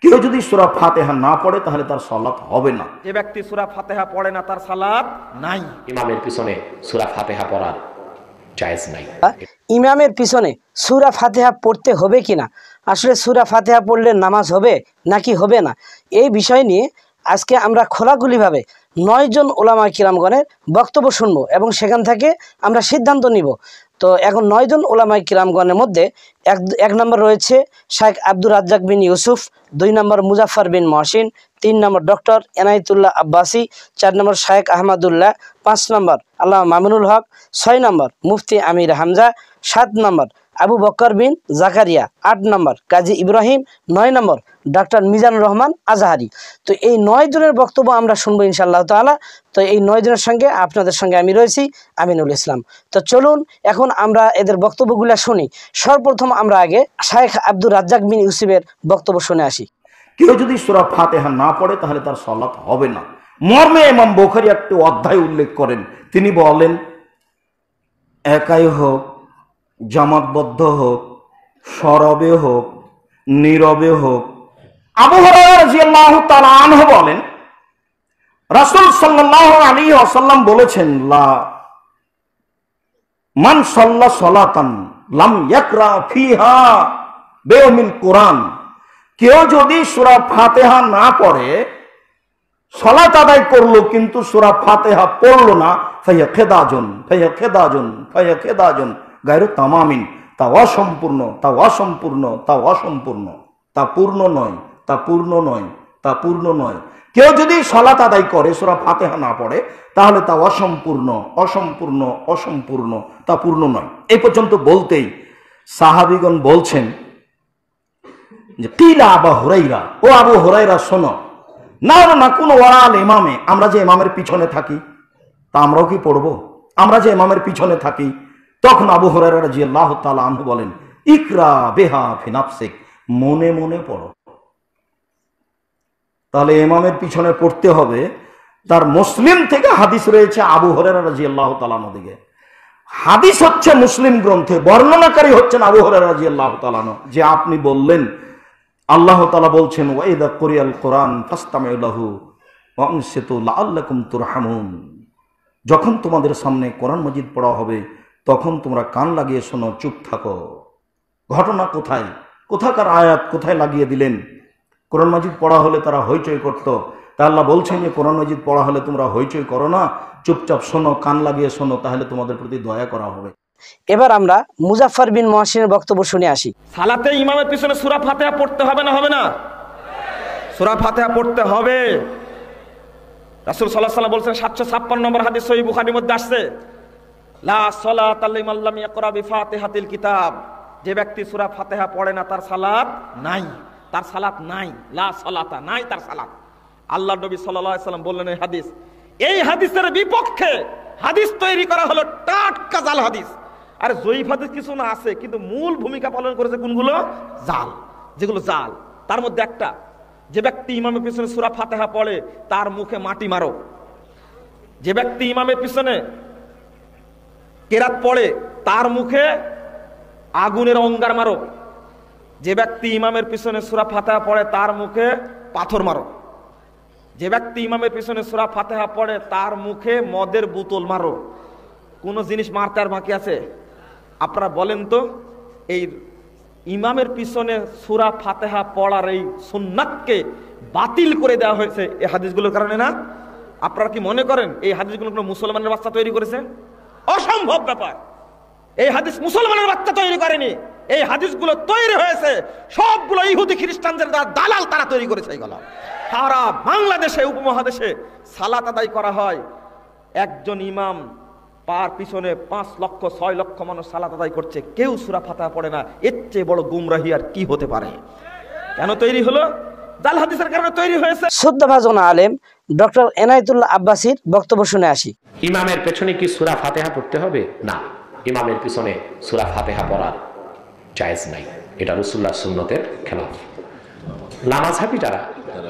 কেউ যদি সূরা ফাতিহা না পড়ে তাহলে তার সালাত হবে না। যে ব্যক্তি সূরা ফাতিহা পড়ে না তার সালাত নাই। ইমামের পিছনে সূরা ফাতিহা পড়া জায়েজ নাই। ইমামের পিছনে সূরা ফাতিহা পড়তে হবে কিনা, আসলে সূরা ফাতিহা পড়লে নামাজ হবে নাকি হবে না, এই বিষয় নিয়ে আজকে আমরা খোলাখুলিভাবে 9 জন উলামা কিরামগণের বক্তব্য শুনবো এবং সেখান থেকে আমরা সিদ্ধান্ত নিব। তো এখন 9 জন উলামা কিরামগণের মধ্যে এক নম্বর রয়েছে শাইখ আব্দুর রাজ্জাক বিন ইউসুফ, 2 নম্বর মুজাফফর বিন মহসিন, 3 নম্বর ডক্টর এনায়েতুল্লাহ আব্বাসী, 4 নম্বর শাইখ আহমদুল্লাহ, 5 নম্বর আল্লামা মামুনুল হক, 6 নম্বর মুফতি আমির হামজা, 7 নম্বর আবু বকর বিন জাকারিয়া, 8 নম্বর কাজী ইব্রাহিম, 9 নম্বর ডক্টর মিজানুর রহমান আজহারি। তো এই 9 জনের বক্তব্য আমরা শুনবো ইনশাআল্লাহ তাআলা। তো এই 9 জনের সঙ্গে আপনাদের সঙ্গে আমি রয়েছি আমিনুল ইসলাম। তো চলুন এখন আমরা এদের বক্তব্যগুলো শুনি। সর্বপ্রথম আমরা আগে শাইখ আব্দুর রাজ্জাক বিন ইউসুফের বক্তব্য শুনে আসি। কেউ যদি সূরা ফাতিহা না পড়ে তাহলে তার সালাত হবে না মর্মে ইমাম বুখারী একটি অধ্যায় উল্লেখ করেন। তিনি বলেন, একাই হোক, জামাতবদ্ধ হোক, সরবে হোক, নীরবে হোক। আবু হুরায়রা রাদিয়াল্লাহু তাআলা আনহু বলেন, রাসূল সাল্লাল্লাহু আলাইহি ওয়াসাল্লাম বলেছেন, লা মান সাল্লা সালাতান লাম ইয়াকরা ফিহা বিউমিল কুরআন। কেউ যদি সূরা ফাতিহা না পড়ে, সালাত আদায় করলো কিন্তু সূরা ফাতিহা পড়লো না, ফাইয়া খেদাজুন ফাইয়া খেদাজুন ফাইয়া খেদাজুন গায়রু তামামিন। তা অসম্পূর্ণ, তা অসম্পূর্ণ, তা অসম্পূর্ণ, তা পূর্ণ নয়, তা পূর্ণ নয়, তা পূর্ণ নয়। কেউ যদি সালাত আদায় করে সূরা ফাতিহা না পড়ে তাহলে তা অসম্পূর্ণ, অসম্পূর্ণ, অসম্পূর্ণ, তা পূর্ণ নয়। এই পর্যন্ত বলতেই সাহাবীগণ বলছেন যে কিলা আবু হুরায়রা, ও আবু হুরায়রা শোনো, না না কোন ওয়ারাল ইমামে, আমরা যে ইমামের পিছনে থাকি তা আমরাও কি পড়বো? আমরা যে ইমামের পিছনে থাকি। তখন আবু হুরায়রা রাদিয়াল্লাহু তাআলা আনহু বলেন, ইকরা বিহা ফি নাফসিক, মনে মনে পড়ো। তাহলে ইমামের পিছনে পড়তে হবে। তার মুসলিম থেকে হাদিস রয়েছে আবু হুরায়রা রাদিয়াল্লাহু তাআলা আনহু থেকে। হাদিস হচ্ছে মুসলিম গ্রন্থে, বর্ণনাকারী হচ্ছেন আবু হুরায়রা রাদিয়াল্লাহু তাআলা আনহু, যে আপনি বললেন আল্লাহ তাআলা বলছেন, ওয়াইদা কুরিয়াল কোরআন ফাসতামিউ লাহু ওয়া আনসিতু লাআল্লাকুম তুরহামুন। যখন তোমাদের সামনে কোরআন মাজিদ পড়া হবে তখন তোমরা কান লাগিয়ে শোনো, চুপ থাকো। ঘটনা কোথায়, কোথাকার আয়াত কোথায় লাগিয়ে দিলেন? কোরআন মাজিদ পড়া হলে তারা হইচই করত। তা আল্লাহ বলছেন যে কোরআন মাজিদ পড়া হলে তোমরা হইচই করো না, চুপচাপ শোনো, কান লাগিয়ে শোনো, তাহলে তোমাদের প্রতি দয়া করা হবে। এবার আমরা মুজাফফর বিন মহসিনের বক্তব্য শুনে আসি। সালাতে ইমামের পিছনে সূরা ফাতিহা পড়তে হবে না হবে না? সূরা ফাতিহা পড়তে হবে। রাসূল সাল্লাল্লাহু আলাইহি ওয়াসাল্লাম বলেছেন, 756 নম্বর হাদিস সহিহ বুখারীর মধ্যে আসছে, লা সালাতা লিমান লাম ইয়াকরা বিফাতিহাতিল কিতাব। যে ব্যক্তি সূরা ফাতিহা পড়ে না তার সালাত নাই, তার সালাত নাই। লা সালাতা, নাই তার সালাত। আল্লাহর নবী সাল্লাল্লাহু আলাইহি ওয়াসাল্লাম বললেন এই হাদিসের বিপক্ষে হাদিস তৈরি করা হলো টাটকা জাল হাদিস। আর জয়ীফ হাদিস কিছু না আছে, কিন্তু মূল ভূমিকা পালন করেছে কোনগুলো? জাল, যেগুলো জাল। তার মধ্যে একটা, যে ব্যক্তি ইমামের পিছনে সূরা ফাতিহা পড়ে তার মুখে মাটি মারো। যে ব্যক্তি ইমামের পিছনে কেরাত পড়ে তার মুখে আগুনের অঙ্গার মারো। যে ব্যক্তি ইমামের পিছনে সূরা ফাতিহা পড়ে তার মুখে পাথর মারো। যে ব্যক্তি ইমামের পিছনে সূরা ফাতিহা পড়ে তার মুখে মদের বোতল মারো। কোন জিনিস মারতে আর বাকি আছে? আপনারা বলেন তো, এই ইমামের পিছনে সূরা ফাতিহা পড়ার এই সুন্নাতকে বাতিল করে দেওয়া হয়েছে এই হাদিসগুলোর কারণে না? আপনারা কি মনে করেন এই হাদিসগুলো কোনো মুসলমানের বাচ্চা তৈরি করেছে? অসম্ভব ব্যাপার। এই হাদিস মুসলমানের বাচ্চা তৈরি করেনি। এই হাদিসগুলো তৈরি হয়েছে সবগুলো ইহুদি খ্রিস্টানদের দালাল, তারা তৈরি করেছে। এগুলো সারা বাংলাদেশে, উপমহাদেশে সালাত আদায় করা হয়। একজন ইমাম পার পিছনে 5 লক্ষ 6 লক্ষ মানুষ সালাত আদায় করছে, কেউ সূরা ফাতিহা পড়ে না। এর চেয়ে বড় গুমরাহি আর কি হতে পারে? কেন তৈরি হলো? জাল হাদিসের কারণে তৈরি হয়েছে। শ্রদ্ধাভাজন আলেম ডক্টর এনায়েতুল্লাহ আব্বাসীর বক্তব্য শুনে আসি। ইমামের পেছনে কি সূরা ফাতিহা পড়তে হবে? না, ইমামের পিছনে সূরা ফাতিহা পড়া জায়েজ নাই। এটা রাসূলুল্লাহর সুন্নতের খেলাফ। লামাযহাবী যারা,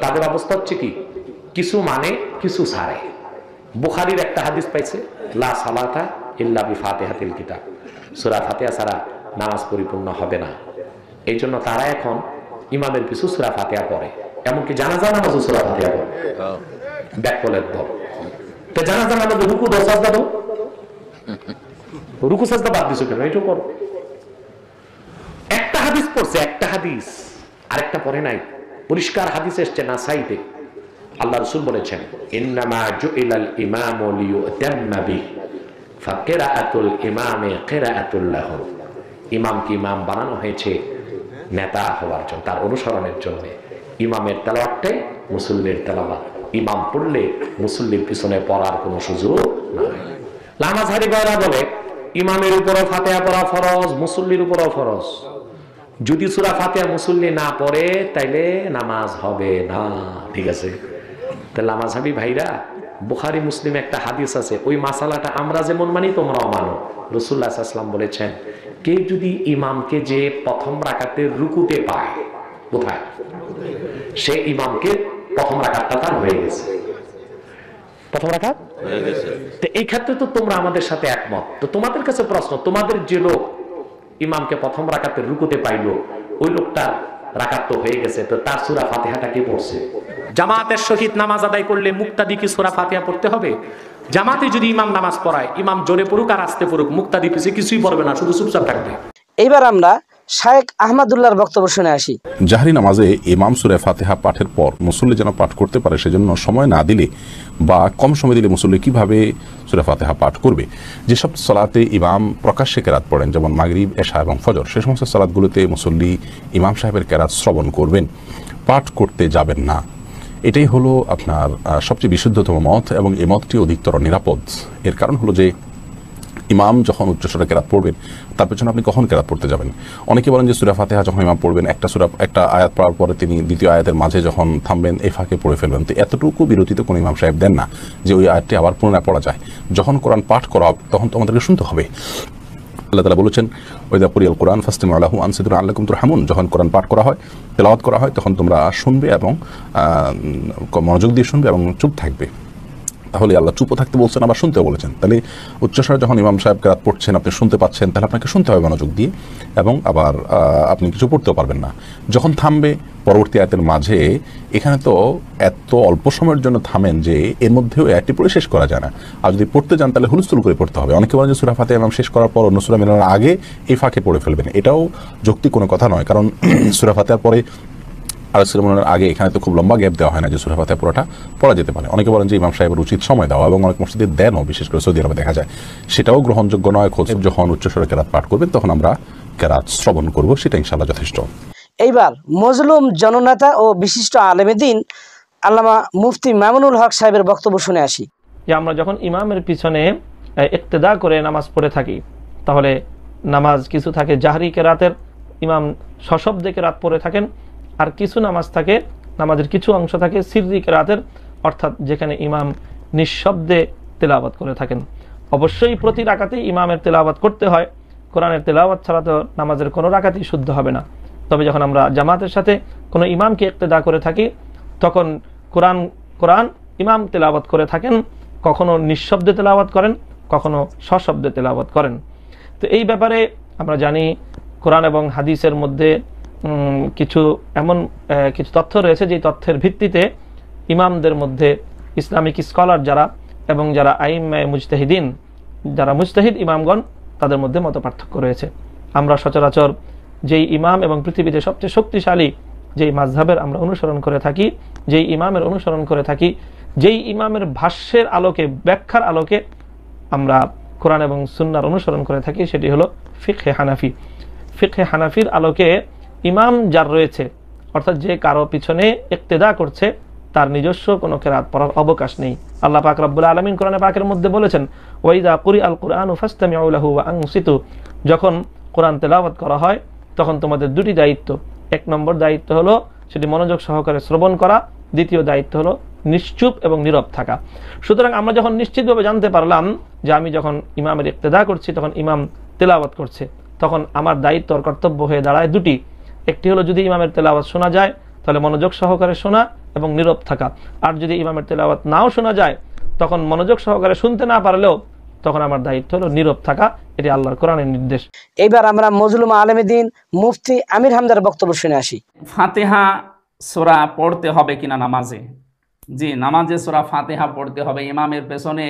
তাদের অবস্থা হচ্ছে কি, কিছু মানে কিছু ছাড়ে। বুখারীর একটা হাদিস পাইছে, লা সালাতা ইল্লা বিফাতিহাতিল কিতাব, সূরা ফাতিহা ছাড়া নামাজ পরিপূর্ণ হবে না। এই জন্য তারা এখন ইমামের পিছু সূরা ফাতিহা পড়ে, এমনকি জানাজা নামাজও সূরা ফাতিহা পড়ে, ব্যাকফলের দল। তো জানাজা নামাজে রুকু দাও, সাজদা দাও, রুকু সাজদা বাদ দিছো কেন? এটাও করো। একটা হাদিস পড়ছে, একটা হাদিস, আরেকটা পড়ে নাই। পরিষ্কার হাদিস এসছে নাসাইতে, আল্লাহ রাসূল বলেছেন, ইন্নামা জুইলাল ইমামু লিয়ুতাম্মা বিহি ফাকিরাআতুল ইমামি কিরাআতুল লাহু। ইমামকে ইমাম বানানো হয়েছে নেতা হওয়ার জন্য, তার অনুসরণের জন্য। ইমামের তেলাওয়াতটাই মুসল্লির তেলাওয়াত। ইমাম পড়লে মুসল্লির পিছনে পড়ার কোনো সুযোগ নাই। লামাজহারি ভাইরা বলে ইমামের উপরও ফাতিহা পড়া ফরজ, মুসল্লির উপরও ফরজ। যদি সূরা ফাতিহা মুসল্লি না পড়ে তাইলে নামাজ হবে না। ঠিক আছে, তাহলে লামাজহারি ভাইরা, বুখারী মুসলিম একটা হাদিস আছে, ওই মাসালাটা আমরা যেমন মানি তোমরাও মানো। রাসূলুল্লাহ সাল্লাল্লাহু আলাইহি ওয়াসাল্লাম বলেছেন, কেউ যদি ইমামকে যে প্রথম রাকাতের রুকুতে পায়, কোথায়, সে ইমামকে প্রথম রাকাতটা তার হয়ে গেছে, প্রথম রাকাত হয়ে গেছে। তো এই ক্ষেত্রে তো তোমরা আমাদের সাথে একমত। তো তোমাদের কাছে প্রশ্ন, তোমাদের যে লোক ইমামকে প্রথম রাকাতের রুকুতে পাইলো, ওই লোকটা রাকাত তো হয়ে গেছে, তো তার সূরা ফাতিহাটা কি পড়ছে? জামাতের সহিত নামাজ আদায় করলে মুক্তাদি কি সূরা ফাতিহা পড়তে হবে? জামাতে যদি ইমাম নামাজ পড়ায়, ইমাম জোরে পড়ুক আর আস্তে পড়ুক, মুক্তাদি পিছে কিছুই পড়বে না, শুধু চুপচাপ থাকবে। এইবার আমরা শায়েখ আহমদুল্লাহর বক্তব্য শুনে আসি। জাহরি নামাজে ইমাম সূরা ফাতিহা পাঠের পর মুসল্লি যেন পাঠ করতে পারে, সেজন্য সময় না দিলে বা কম সময় দিলে মুসল্লি কিভাবে সূরা ফাতিহা পাঠ করবে? যেসব সালাতে ইমাম প্রকাশ্যে কেরাত পড়েন, যেমন মাগরিব, এশা এবং ফজর, সে সমস্ত সালাতগুলোতে মুসল্লি ইমাম সাহেবের কেরাত শ্রবণ করবেন, পাঠ করতে যাবেন না। এটাই হলো আপনার সবচেয়ে বিশুদ্ধতম মত, এবং এই মতটি অধিকতর নিরাপদ। এর কারণ হলো যে ইমাম যখন উচ্চস্বরে কেরাত পড়বেন, তার পেছনে আপনি কখন কেরাত পড়তে যাবেন? অনেকে বলেন যে সূরা ফাতিহা যখন ইমাম পড়বেন, একটা আয়াত পড়ার পরে তিনি দ্বিতীয় আয়াতের মাঝে যখন থামবেন, এই ফাঁকে পড়ে ফেলবেন। তো এতটুকু বিরতিতে কোনো ইমাম সাহেব দেন না যে ওই আয়াতটি আবার পুনরায় পড়া যায়। যখন কোরআন পাঠ করা হবে তখন তো আমাদেরকে শুনতে হবে। আল্লাহ তাআলা বলেছেন, ওয়াইদা কুরিয়াল কুরআন ফাসতামিউ লাহু আনসিতু লাআল্লাকুম তুরহামুন। যখন কোরআন পাঠ করা হয়, তেলাওয়াত করা হয়, তখন তোমরা শুনবে এবং মনোযোগ দিয়ে শুনবে এবং চুপ থাকবে। তাহলে আল্লাহ চুপও থাকতে বলছেন, আবার শুনতেও বলেছেন। তাহলে উচ্চস্বরে যখন ইমাম সাহেব কেরাত পড়ছেন, আপনি শুনতে পাচ্ছেন, তাহলে আপনাকে শুনতে হবে মনোযোগ দিয়ে, এবং আবার আপনি কিছু পড়তেও পারবেন না। যখন থামবে পরবর্তী আয়াতের মাঝে, এখানে তো এত অল্প সময়ের জন্য থামেন যে এর মধ্যেও আয়াতটি পড়ে শেষ করা যায় না। আর যদি পড়তে যান তাহলে হুলস্থুল করে পড়তে হবে। অনেকে বলেন যে সূরা ফাতিহা ইমাম শেষ করার পর অন্য সূরা মেলানোর আগে এই ফাঁকে পড়ে ফেলবেন। এটাও যৌক্তিক কোনো কথা নয়, কারণ সূরা ফাতিহার পরে আর সিলেমনের আগে এখানে তো খুব লম্বা গ্যাপ দেওয়া হয় না যে সূরা ফাতিহা পুরোটা পড়া যেতে পারে। অনেকে বলেন যে ইমাম সাহেবের উচিত সময় দেওয়া, এবং অনেক মসজিদে দেনও, বিশেষ করে সৌদি আরবে দেখা যায়। সেটাও গ্রহণযোগ্য নয়। খোদ যখন উচ্চস্বরে কেরাত পাঠ করবেন তখন আমরা কেরাত শ্রবণ করব, সেটা ইনশাআল্লাহ যথেষ্ট। এইবার মজলুম জননেতা ও বিশিষ্ট আলেমেদ্দিন আল্লামা মুফতি মামুনুল হক সাহেবের বক্তব্য শুনে আসি। যে আমরা যখন ইমামের পিছনে ইক্তেদা করে নামাজ পড়ে থাকি, তাহলে নামাজ কিছু থাকে জাহরি কেরাতের, ইমাম সশব্দে কেরাত পড়ে থাকেন, আর কিছু নামাজ থাকে, নামাজের কিছু অংশ থাকে সিররি কেরাতের, অর্থাৎ যেখানে ইমাম নিঃশব্দে তেলাওয়াত করে থাকেন। অবশ্যই প্রতি রাকাতেই ইমামের তেলাওয়াত করতে হয়। কোরআনের তেলাওয়াত ছাড়া তো নামাজের কোনো রাকাতই শুদ্ধ হবে না। তবে যখন আমরা জামাতের সাথে কোনো ইমামকে ইক্তেদা করে থাকি, তখন কোরআন ইমাম তেলাওয়াত করে থাকেন, কখনো নিঃশব্দে তেলাওয়াত করেন, কখনো সশব্দে তেলাওয়াত করেন। তো এই ব্যাপারে আমরা জানি কোরআন এবং হাদিসের মধ্যে কিছু তথ্য রয়েছে, যে তথ্যের ভিত্তিতে ইমামদের মধ্যে ইসলামিক স্কলার যারা এবং যারা আইম্মায়ে মুজতাহিদিন, যারা মুজতাহিদ ইমামগণ, তাদের মধ্যে মত পার্থক্য রয়েছে। আমরা সচরাচর যেই ইমাম এবং পৃথিবীতে সবচেয়ে শক্তিশালী যেই মাযহাবের আমরা অনুসরণ করে থাকি, যেই ইমামের অনুসরণ করে থাকি, যেই ইমামের ভাষ্যের আলোকে, ব্যাখ্যার আলোকে আমরা কোরআন এবং সুন্নাহর অনুসরণ করে থাকি, সেটি হলো ফিকহে হানাফি। ফিকহে হানাফির আলোকে ইমাম যার রয়েছে, অর্থাৎ যে কারো পিছনে ইক্তেদা করছে, তার নিজস্ব কোনো কেরাত পড়ার অবকাশ নেই। আল্লাহ পাক রব্বুল আলামিন কোরআনে পাকের মধ্যে বলেছেন, ওয়াইদা কুরিআল কুরআনু ফাসতামিউ লাহু ওয়া আনসিতু। যখন কোরআন তেলাওয়াত করা হয় তখন তোমাদের দুটি দায়িত্ব। এক নম্বর দায়িত্ব হলো সেটি মনোযোগ সহকারে শ্রবণ করা, দ্বিতীয় দায়িত্ব হলো নিশ্চুপ এবং নীরব থাকা। সুতরাং আমরা যখন নিশ্চিতভাবে জানতে পারলাম যে আমি যখন ইমামের ইক্তেদা করছি, তখন ইমাম তেলাওয়াত করছে, তখন আমার দায়িত্ব আর কর্তব্য হয়ে দাঁড়ায় দুটি। একটি হলো যদি ইমামের তেলাওয়াত শোনা যায় তাহলে মনোযোগ সহকারে শোনা এবং নীরব থাকা, আর যদি ইমামের তেলাওয়াত নাও শোনা যায়, তখন মনোযোগ সহকারে শুনতে না পারলেও তখন আমার দায়িত্ব হলো নীরব থাকা, এটি আল্লাহর কোরআনের নির্দেশ। এইবার আমরা মজলুমা আলেমদ্দিন মুফতি আমির হামদার বক্তব্য শুনে আসি। ফাতিহা সূরা পড়তে হবে কিনা নামাজে? জি, নামাজে সূরা ফাতিহা পড়তে হবে। ইমামের পেছনে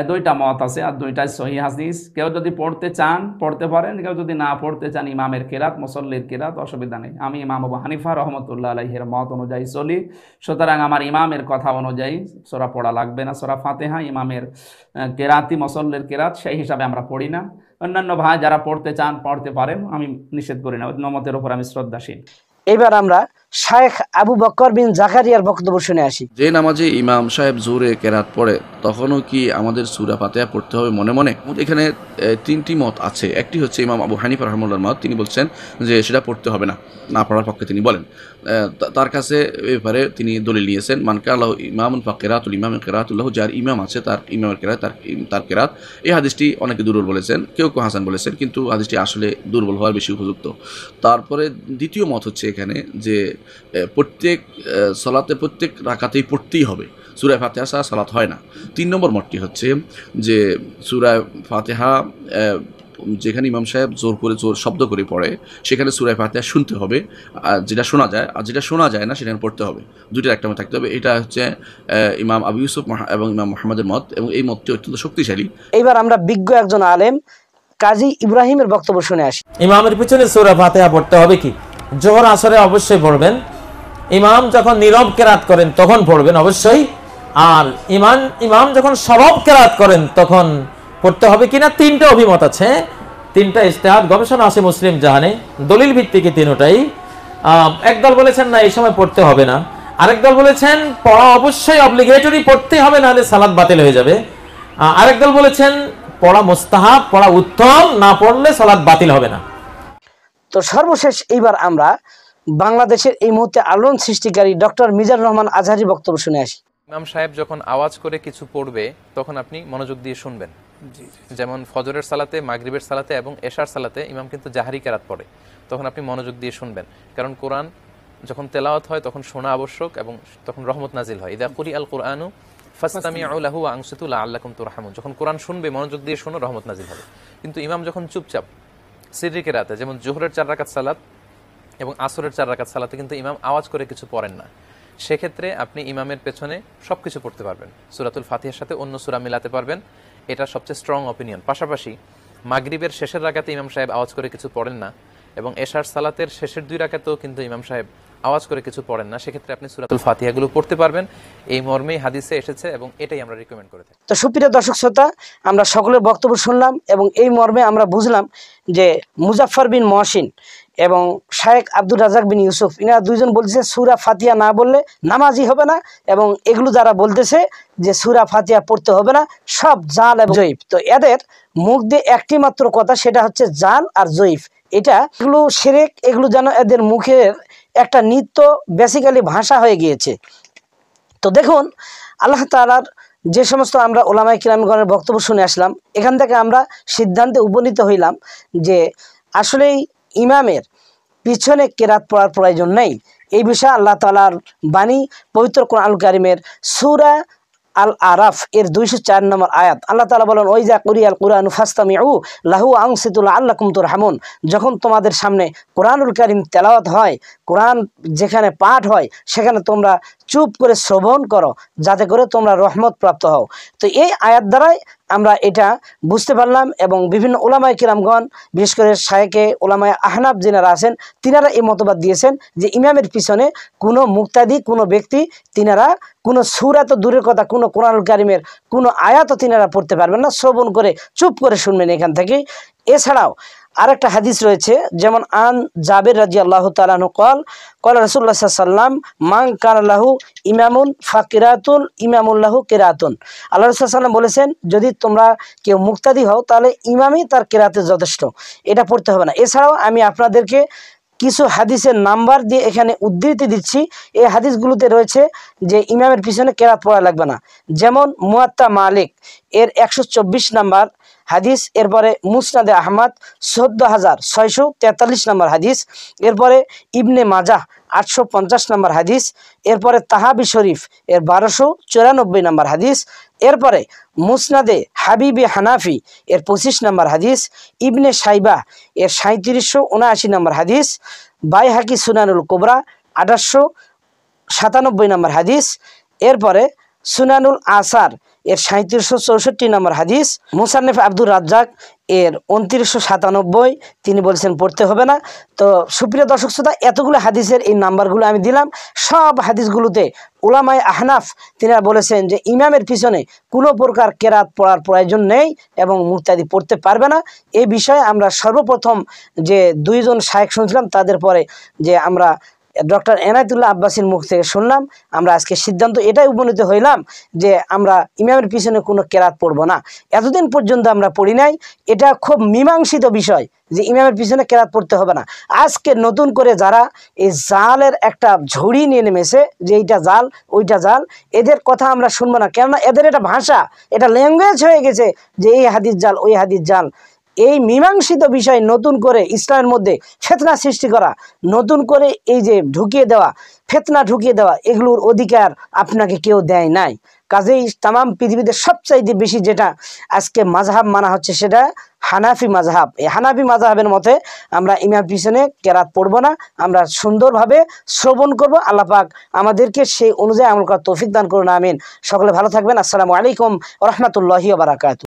দুইটা মত আছে আর দুইটাই সহিহ হাদিস। কেউ যদি পড়তে চান পড়তে পারেন, কেউ যদি না পড়তে চান ইমামের কিরাত, মুসল্লির কিরাত, অসুবিধা নেই। আমি ইমাম আবু হানিফা রহমতুল্লাহ আলাইহির মত অনুযায়ী চলি, সুতরাং আমার ইমামের কথা অনুযায়ী সূরা পড়া লাগবে না। সূরা ফাতিহা ইমামের কিরাতই মুসল্লির কিরাত, সেই হিসাবে আমরা পড়ি না। অন্যান্য ভাই যারা পড়তে চান পড়তে পারেন, আমি নিষেধ করি না, নমতের উপর আমি শ্রদ্ধাশীল। এবার আমরা শায়েখ আবু বকর বিন জাকারিয়ার বক্তব্য শুনে আসি। যে নামাজে ইমাম সাহেব জোরে কেরাত পড়ে তখনও কি আমাদের সূরা ফাতিহা পড়তে হবে মনে মনে? এখানে তিনটি মত আছে। একটি হচ্ছে ইমাম আবু হানিফা রাহমাতুল্লাহর মত, তিনি বলছেন যে সেটা পড়তে হবে না পড়ার পক্ষে তিনি বলেন। তার কাছে ব্যাপারে তিনি দলিল নিয়েছেন, মান কানা লাহু ইমামুন ফাকিরাতুল ইমামি কিরাতুল্লাহ, যার ইমাম আছে তার ইমামের কিরাত তার কিরাত। এই হাদিসটি অনেকে দুর্বল বলেছেন, কেউ কেউ হাসান বলেছেন, কিন্তু হাদিসটি আসলে দুর্বল হওয়ার বেশি উপযুক্ত। তারপরে দ্বিতীয় মত হচ্ছে এখানে যে প্রত্যেক সালাতে প্রত্যেক রাকাতেই পড়তেই হবে, সূরা ফাতিহা ছাড়া সালাত হয় না। 3 নম্বর মতটি হচ্ছে যে সূরা ফাতিহা যেখানে ইমাম সাহেব জোর শব্দ করে পড়ে সেখানে সূরা ফাতিহা শুনতে হবে, আর যেটা শোনা যায়, আর যেটা শোনা যায় না সেখানে পড়তে হবে। দুইটার একটা মত থাকতে হবে। এটা হচ্ছে ইমাম আবু ইউসুফ এবং ইমাম মুহাম্মাদের মত, এবং এই মতটি অত্যন্ত শক্তিশালী। এবার আমরা বিজ্ঞ একজন আলেম কাজী ইব্রাহিমের বক্তব্য শুনে আসি। ইমামের পিছনে সূরা ফাতিহা পড়তে হবে কি? জোহর আসরে অবশ্যই পড়বেন। ইমাম যখন নীরব কেরাত করেন তখন পড়বেন অবশ্যই। আর ইমাম যখন সরব কেরাত করেন তখন পড়তে হবে কিনা, 3টা অভিমত আছে, 3টা ইজতিহাদ গবেষণা আছে মুসলিম জাহানে, দলিল ভিত্তিক তিনটাই। একদল বলেছেন না এই সময় পড়তে হবে না, আরেক দল বলেছেন পড়া অবশ্যই অব্লিগেটরি, পড়তে হবে নাহলে সালাত বাতিল হয়ে যাবে। আরেক দল বলেছেন পড়া মুস্তাহাব, পড়া উত্তম, না পড়লে সালাত বাতিল হবে না। তো সর্বশেষ এইবার আমরা বাংলাদেশের এই মুহূর্তে আলোড়ন সৃষ্টিকারী ডক্টর মিজানুর রহমান আজহারীর বক্তব্য শুনে আসি। ইমাম সাহেব যখন আওয়াজ করে কিছু পড়বে তখন আপনি মনোযোগ দিয়ে শুনবেন। যেমন ফজরের সালাতে, মাগরিবের সালাতে এবং এশার সালাতে ইমাম কিন্তু জাহারি কেরাত পড়ে, তখন আপনি মনোযোগ দিয়ে শুনবেন। কারণ কোরআন যখন তেলাওয়াত হয় তখন শোনা আবশ্যক এবং তখন রহমত নাজিল হয়। ইদা কুরি আল কুরআনু ফাসতামিউ লাহু ওয়া আনসিতু লাআল্লাকুম তুরহামুন, যখন কোরআন শুনবে মনোযোগ দিয়ে শোনো, রহমত নাজিল হবে। কিন্তু ইমাম যখন চুপচাপ সিররি কেরাতে, যেমন জোহরের 4 রাকাত সালাত এবং আসরের 4 রাকাত সালাতে কিন্তু ইমাম আওয়াজ করে কিছু পড়েন না, সেক্ষেত্রে আপনি ইমামের পেছনে সবকিছু পড়তে পারবেন, সূরাতুল ফাতিহার সাথে অন্য সূরা মিলাতে পারবেন, এটা সবচেয়ে স্ট্রং অপিনিয়ন। পাশাপাশি মাগরিবের শেষের রাকাতে ইমাম সাহেব আওয়াজ করে কিছু পড়েন না এবং এশার সালাতের শেষের 2 রাকাতেও কিন্তু ইমাম সাহেব আওয়াজ করে কিছু পড়েন না, সেক্ষেত্রে আপনি সূরাতুল ফাতিহাগুলো পড়তে পারবেন। এই মর্মেই হাদিসে এসেছে এবং এটাই আমরা রিকমেন্ড করে থাকি। তো সুপ্রিয় দর্শক শ্রোতা, আমরা সকলের বক্তব্য শুনলাম এবং এই মর্মে আমরা বুঝলাম যে মুজাফফর বিন মহসিন এবং শায়েখ আব্দুর রাজাক বিন ইউসুফ, ইনারা দুইজন বলছে সূরা ফাতিহা না বললে নামাজই হবে না, এবং এগুলো যারা বলতেছে যে সূরা ফাতিহা পড়তে হবে না সব জাল এবং জয়ীফ। তো এদের মুখ দিয়ে একটি মাত্র কথা, সেটা হচ্ছে জাল আর জয়ীফ। এগুলো শিরক, এগুলো যেন এদের মুখের একটা নিত্য বেসিক্যালি ভাষা হয়ে গিয়েছে। তো দেখুন, আল্লাহ তাআলার যে সমস্ত আমরা ওলামায়ে কিরামগণের বক্তব্য শুনে আসলাম, এখান থেকে আমরা সিদ্ধান্তে উপনীত হইলাম যে আসলেই ইমামের পিছনে কেরাত পড়ার প্রয়োজন নেই। এই বিষয়ে আল্লাহ তাআলার বাণী পবিত্র কোরআনুল কারীমের সূরা আল আরাফ এর 204 নম্বর আয়াত, আল্লাহ তাআলা বলেন ওয়াইজা কুরিয়াল কুরআনু ফাসতামিউ লাহু ওয়া আনসিতু লাআল্লাকুম তুরহামুন। যখন তোমাদের সামনে কোরআনুল কারীম তেলাওয়াত হয়, কোরআন যেখানে পাঠ হয় সেখানে তোমরা চুপ করে শ্রবণ করো যাতে করে তোমরা রহমত প্রাপ্ত হও। তো এই আয়াত দ্বারাই আমরা এটা বুঝতে পারলাম এবং বিভিন্ন ওলামায়ে কিরামগণ, বিশেষ করে শায়েখে ওলামায়ে আহনাফ যিনারা আছেন, তিনারা এই মতবাদ দিয়েছেন যে ইমামের পিছনে কোনো মুক্তাদি, কোনো ব্যক্তি, তিনারা কোনো সূরা তো দূরের কথা, কোনো কোরআনুল কারীমের কোনো আয়াতও তিনারা পড়তে পারবেন না, শ্রবণ করে চুপ করে শুনবেন এখান থেকে। এছাড়াও আরেকটা হাদিস রয়েছে, যেমন আন জাবের রাদিয়াল্লাহু তাআলা আনহু قال قال রাসূলুল্লাহ সাল্লাল্লাহু আলাইহি ওয়াসাল্লাম মান কানা লাহু ইমামুন ফাকিরাতুন ইমামুন লাহু কিরাতুন। আল্লাহ রাসূল সাল্লাল্লাহু আলাইহি ওয়াসাল্লাম বলেছেন, যদি তোমরা কেউ মুক্তাদি হও তাহলে ইমামই তার কিরাতে যথেষ্ট, এটা পড়তে হবে না। এছাড়াও আমি আপনাদেরকে কিছু হাদিসের নাম্বার দিয়ে এখানে উদ্ধৃতি দিচ্ছি। এই হাদিসগুলোতে রয়েছে যে ইমামের পিছনে কেরাত পড়া লাগবে না। যেমন মুয়াত্তা মালিক এর 124 নাম্বার হাদিস, এরপরে মুসনাদে আহমদ 14643 নম্বর হাদিস, এরপরে ইবনে মাজাহ 850 নম্বর হাদিস। এরপরে তাহাবি শরীফ এর 1294 নম্বর হাদিস। এরপরে মুসনাদে হাবিবে হানাফি এর 25 নম্বর হাদিস। ইবনে সাইবা এর 3779 নম্বর হাদিস। বাইহাকি সুনানুল কুবরা 1897 নম্বর হাদিস। এরপরে সুনানুল আসার এর 3764 নম্বর হাদিস। মুসান্নিফ আব্দুর রাজ্জাক এর 2997, তিনি বলছেন পড়তে হবে না। তো সুপ্রিয় দর্শক শ্রোতা, এতগুলো হাদিসের এই নাম্বারগুলো আমি দিলাম। সব হাদিসগুলোতে উলামায়ে আহনাফ তিনারা বলেছেন যে ইমামের পিছনে কোনো প্রকার কেরাত পড়ার প্রয়োজন নেই এবং মুক্তাদি পড়তে পারবে না। এই বিষয়ে আমরা সর্বপ্রথম যে দুইজন শায়েখ শুনছিলাম, তাদের পরে যে আমরা ডক্টর এনায়েতুল্লাহ আব্বাসীর মুখ থেকে শুনলাম, আমরা আজকে সিদ্ধান্ত এটাই উপনীত হইলাম যে আমরা ইমামের পিছনে কোনো কেরাত পড়ব না। এতদিন পর্যন্ত আমরা পড়ি নাই, এটা খুব মীমাংসিত বিষয় যে ইমামের পিছনে কেরাত পড়তে হবে না। আজকে নতুন করে যারা এই জালের একটা ঝুড়ি নিয়ে নেমেছে যে এইটা জাল ওইটা জাল, এদের কথা আমরা শুনবো না। কেননা এদের এটা ভাষা, এটা ল্যাঙ্গুয়েজ হয়ে গেছে যে এই হাদিস জাল ওই হাদিস জাল। এই মীমাংসিত বিষয় নতুন করে ইসলামের মধ্যে ফিতনা সৃষ্টি করা, নতুন করে এই যে ঢুকিয়ে দেওয়া, ফিতনা ঢুকিয়ে দেওয়া, এগুলোর অধিকার আপনাকে কেউ দেয় নাই। কাজেই তামাম পৃথিবীতে সবচাইতে বেশি যেটা আজকে মাযহাব মানা হচ্ছে সেটা হানাফি মাযহাব। এই হানাফি মাযহাবের মতে আমরা ইমাম পিছনে কেরাত পড়ব না, আমরা সুন্দরভাবে শ্রবণ করব। আল্লাহ পাক আমাদেরকে সেই অনুযায়ী আমল করার তৌফিক দান করুন, আমিন। সকলে ভালো থাকবেন। আসসালামু আলাইকুম ওয়া রাহমাতুল্লাহি ওয়া বারাকাতুহু।